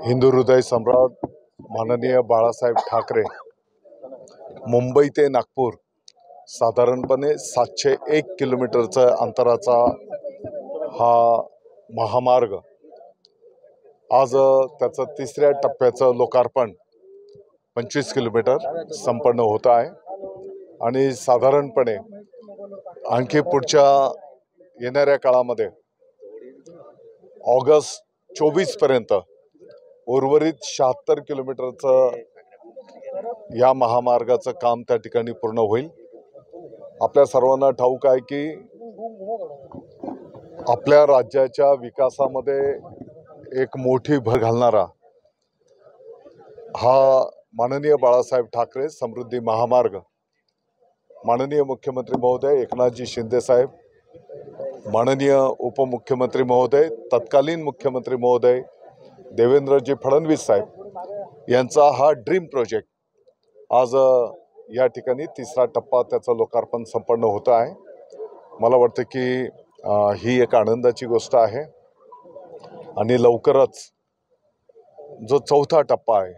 हिंदू हृदय सम्राट माननीय बाळासाहेब ठाकरे मुंबई ते नागपूर साधारणपणे 701 किलोमीटरचा अंतराचा हा महामार्ग आज त्याचं तिसऱ्या टप्प्याचं लोकार्पण 25 किलोमीटर संपन्न होत आहे आणि साधारणपणे आणखी पुढच्या येणाऱ्या काळामध्ये ऑगस्ट 24 पर्यंत उर्वरित 76 किलोमीटरचं या महामार्गाचं काम त्या ठिकाणी पूर्ण होईल। आपल्या सर्वांना ठाऊक आहे की आपल्या राज्याच्या विकासामध्ये एक मोठी भर घालणारा हा माननीय बाळासाहेब ठाकरे समृद्धी महामार्ग माननीय मुख्यमंत्री महोदय एकनाथजी शिंदे साहेब, माननीय उपमुख्यमंत्री महोदय, तत्कालीन मुख्यमंत्री महोदय देवेंद्रजी फडणवीस साहेब यांचा हा ड्रीम प्रोजेक्ट आज या ठिकाणी तिसरा टप्पा त्याचं लोकार्पण संपन्न होतं आहे। मला वाटतं की ही एक आनंदाची गोष्ट आहे आणि लवकरच जो चौथा टप्पा आहे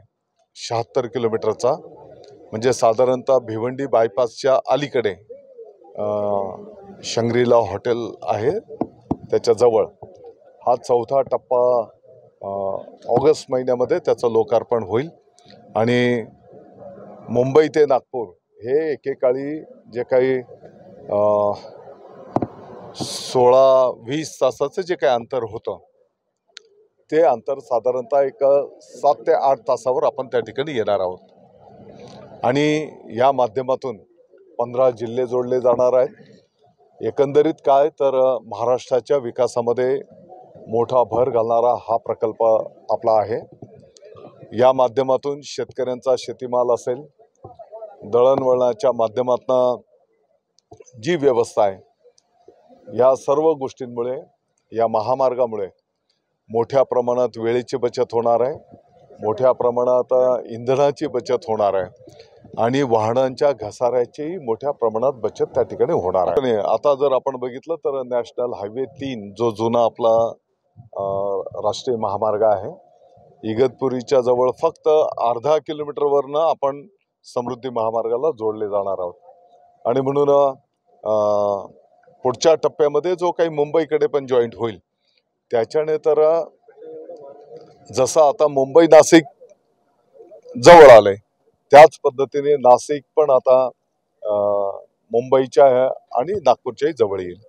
76 किलोमीटरचा म्हणजे साधारणतः भिवंडी बायपासच्या अलीकडे शंग्रीला हॉटेल आहे त्याच्याजवळ हा चौथा टप्पा ऑगस्ट महिन्यामध्ये त्याचं लोकार्पण होईल आणि मुंबई ते नागपूर हे एकेकाळी जे काही 16-20 तासाचं जे काही अंतर होतं ते अंतर साधारणतः एक 7 ते 8 तासावर आपण त्या ठिकाणी येणार आहोत आणि या माध्यमातून 15 जिल्हे जोडले जाणार आहेत। एकंदरीत काय तर महाराष्ट्राच्या विकासामध्ये मोठा भर घालणारा हा प्रकल्प आपला आहे। या माध्यमातून शेतकऱ्यांचा शेतीमाल असेल, दळणवळणाच्या माध्यमातून जी व्यवस्था आहे या सर्व गोष्टींमुळे या महामार्गामुळे मोठ्या प्रमाणात वेळेची बचत होणार आहे, मोठ्या प्रमाणात इंधनाची बचत होणार आहे आणि वाहनांच्या घसाऱ्याची मोठ्या प्रमाणात बचत त्या ठिकाणी होणार आहे। आता जर आपण बघितलं तर नॅशनल हायवे 3 जो जुना आपला राष्ट्रीय महामार्ग आहे इगतपुरीच्या जवळ फक्त अर्धा किलोमीटरवरनं आपण समृद्धी महामार्गाला जोडले जाणार आहोत आणि म्हणून पुढच्या टप्प्यामध्ये जो काही मुंबईकडे पण जॉईंट होईल त्याच्याने तर जसं आता मुंबई नाशिक जवळ आलंय त्याच पद्धतीने नाशिक पण आता मुंबईच्या आणि नागपूरच्याही जवळ येईल।